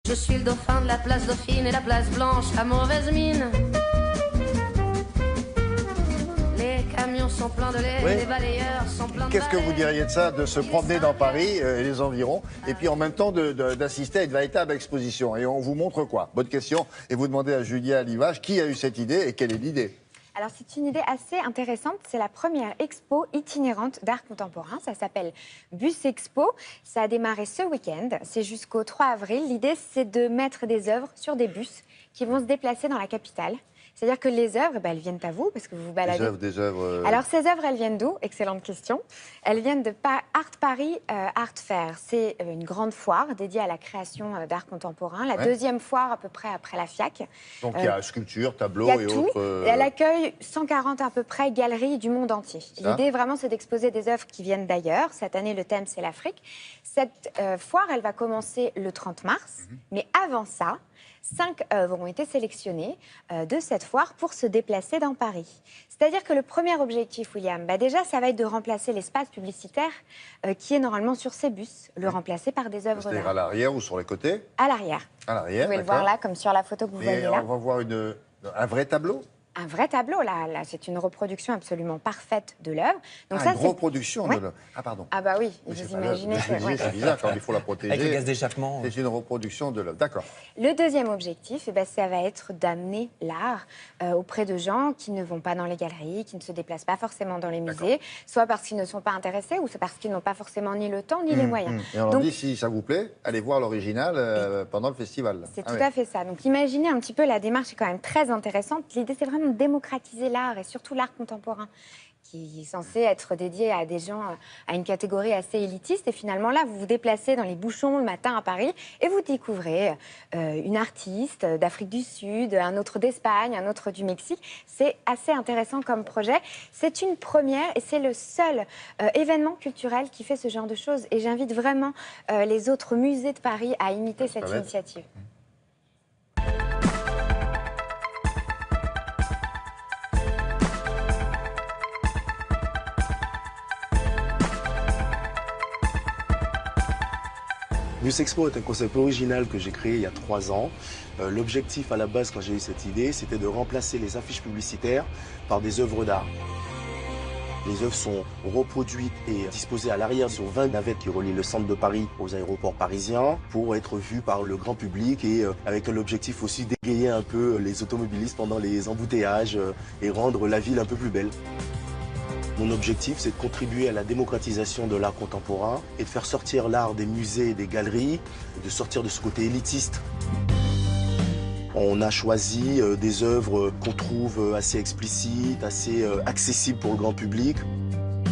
Je suis le dauphin de la place Dauphine et la place Blanche à mauvaise mine. Les camions sont pleins de lait, Oui. les balayeurs sont pleins de Qu'est-ce que vous balais. diriez de ça, de se promener dans Paris et les environs, et puis en même temps d'assister à une véritable exposition? Et on vous montre quoi? Bonne question. Et vous demandez à Julia Livage qui a eu cette idée et quelle est l'idée? Alors, c'est une idée assez intéressante. C'est la première expo itinérante d'art contemporain. Ça s'appelle Bus Expo. Ça a démarré ce week-end. C'est jusqu'au 3 avril. L'idée, c'est de mettre des œuvres sur des bus qui vont se déplacer dans la capitale. C'est-à-dire que les œuvres, elles viennent à vous parce que vous vous baladez. Des œuvres. Alors, ces œuvres, elles viennent d'où? Excellente question. Elles viennent de Art Paris Art Fair. C'est une grande foire dédiée à la création d'art contemporain. La deuxième foire à peu près après la FIAC. Donc il y a sculpture, tableau Il y a et tout. autres. Et elle accueille 140 à peu près galeries du monde entier. Ça. L'idée vraiment, c'est d'exposer des œuvres qui viennent d'ailleurs. Cette année, le thème, c'est l'Afrique. Cette foire, elle va commencer le 30 mars. Mais avant ça, 5 œuvres ont été sélectionnées de cette foire pour se déplacer dans Paris. C'est-à-dire que le premier objectif, William, déjà, ça va être de remplacer l'espace publicitaire qui est normalement sur ces bus, le remplacer par des œuvres C'est-à-dire d'art. à l'arrière ou sur les côtés? À l'arrière. À l'arrière. Vous pouvez le d'accord. voir là, comme sur la photo que vous voyez Et là. on va voir un vrai tableau? Un vrai tableau, là c'est une reproduction absolument parfaite de l'œuvre. Donc Une c'est- reproduction Ouais. de l'œuvre. Ah, pardon. Ah bah oui, Oui, c'est vous pas là. imaginez. Je me disais, c'est bizarre quand il faut la protéger. Avec le gaz d'échappement. C'est une reproduction de l'œuvre. D'accord. Le deuxième objectif, ça va être d'amener l'art auprès de gens qui ne vont pas dans les galeries, qui ne se déplacent pas forcément dans les musées, soit parce qu'ils ne sont pas intéressés, ou c'est parce qu'ils n'ont pas forcément ni le temps ni les moyens. Et on leur Donc, dit, si ça vous plaît, allez voir l'original pendant le festival. c'est Ah tout oui. à fait ça. Donc imaginez un petit peu, la démarche est quand même très intéressante. L'idée, c'est vraiment de démocratiser l'art, et surtout l'art contemporain, qui est censé être dédié à des gens, à une catégorie assez élitiste. Et finalement, là, vous vous déplacez dans les bouchons le matin à Paris et vous découvrez une artiste d'Afrique du Sud, un autre d'Espagne, un autre du Mexique. C'est assez intéressant comme projet. C'est une première et c'est le seul événement culturel qui fait ce genre de choses. Et j'invite vraiment les autres musées de Paris à imiter Ça cette va être- initiative. Bus Expo est un concept original que j'ai créé il y a 3 ans. L'objectif à la base, quand j'ai eu cette idée, c'était de remplacer les affiches publicitaires par des œuvres d'art. Les œuvres sont reproduites et disposées à l'arrière sur 20 navettes qui relient le centre de Paris aux aéroports parisiens pour être vues par le grand public et avec l'objectif aussi d'égayer un peu les automobilistes pendant les embouteillages et rendre la ville un peu plus belle. Mon objectif, c'est de contribuer à la démocratisation de l'art contemporain et de faire sortir l'art des musées et des galeries, de sortir de ce côté élitiste. On a choisi des œuvres qu'on trouve assez explicites, assez accessibles pour le grand public.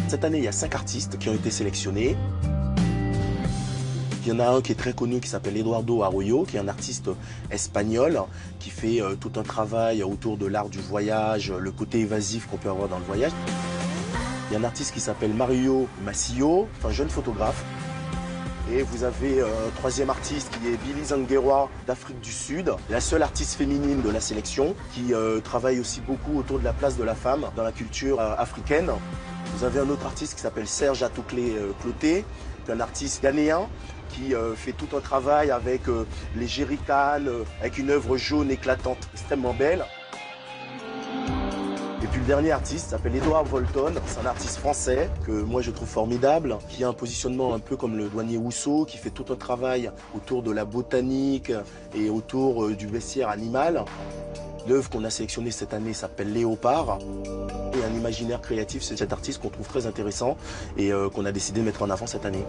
Cette année, il y a 5 artistes qui ont été sélectionnés. Il y en a un qui est très connu qui s'appelle Eduardo Arroyo, qui est un artiste espagnol qui fait tout un travail autour de l'art du voyage, le côté évasif qu'on peut avoir dans le voyage. Il y a un artiste qui s'appelle Mario Massillo, un jeune photographe. Et vous avez un troisième artiste qui est Billy Zangueroa d'Afrique du Sud, la seule artiste féminine de la sélection, qui travaille aussi beaucoup autour de la place de la femme dans la culture africaine. Vous avez un autre artiste qui s'appelle Serge Atouclé-Cloté, qui est un artiste ghanéen qui fait tout un travail avec les jerrycans, avec une œuvre jaune éclatante extrêmement belle. Et puis le dernier artiste s'appelle Edouard Volton, c'est un artiste français que moi je trouve formidable, qui a un positionnement un peu comme le douanier Rousseau, qui fait tout un travail autour de la botanique et autour du bestiaire animal. L'œuvre qu'on a sélectionnée cette année s'appelle Léopard. Et un imaginaire créatif, c'est cet artiste qu'on trouve très intéressant et qu'on a décidé de mettre en avant cette année.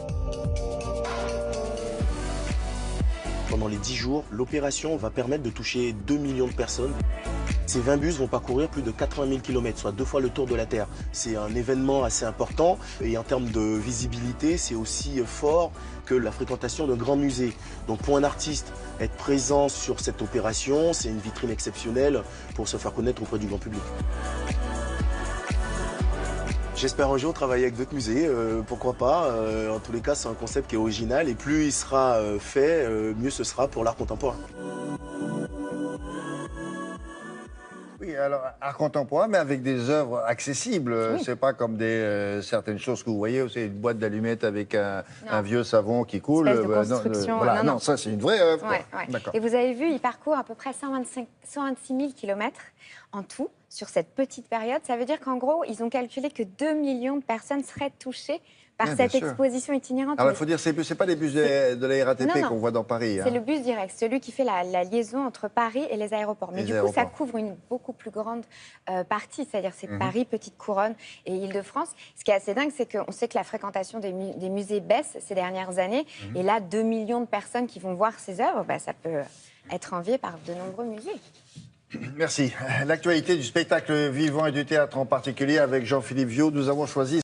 Pendant les 10 jours, l'opération va permettre de toucher 2 millions de personnes. Ces 20 bus vont parcourir plus de 80 000 km, soit 2 fois le tour de la Terre. C'est un événement assez important et en termes de visibilité, c'est aussi fort que la fréquentation d'un grand musée. Donc pour un artiste, être présent sur cette opération, c'est une vitrine exceptionnelle pour se faire connaître auprès du grand public. J'espère un jour travailler avec d'autres musées, pourquoi pas. En tous les cas, c'est un concept qui est original et plus il sera fait, mieux ce sera pour l'art contemporain. Oui, Oui, alors art contemporain, mais avec des œuvres accessibles. Oui. C'est pas comme certaines choses que vous voyez, c'est une boîte d'allumettes avec un vieux savon qui coule. Espèce de Non, construction. voilà, Non, non, ça c'est une vraie œuvre. quoi. Ouais, ouais. D'accord. Et vous avez vu, il parcourt à peu près 126 000 kilomètres en tout sur cette petite période. Ça veut dire qu'en gros, ils ont calculé que 2 millions de personnes seraient touchées par Ouais, bien cette sûr. exposition itinérante. Alors il faut dire, c'est pas les bus de la RATP Non, non. qu'on voit dans Paris. C'est hein. le bus direct, celui qui fait la liaison entre Paris et les aéroports. Mais Les du coup, ça aéroports. couvre une beaucoup plus grande partie, c'est-à-dire c'est Mhm. Paris, Petite Couronne et Île-de-France. Ce qui est assez dingue, c'est qu'on sait que la fréquentation des musées baisse ces dernières années. Mhm. Et là, 2 millions de personnes qui vont voir ces œuvres, bah, ça peut être envié par de nombreux musées. Merci. L'actualité du spectacle vivant et du théâtre en particulier avec Jean-Philippe Viaud. Nous avons choisi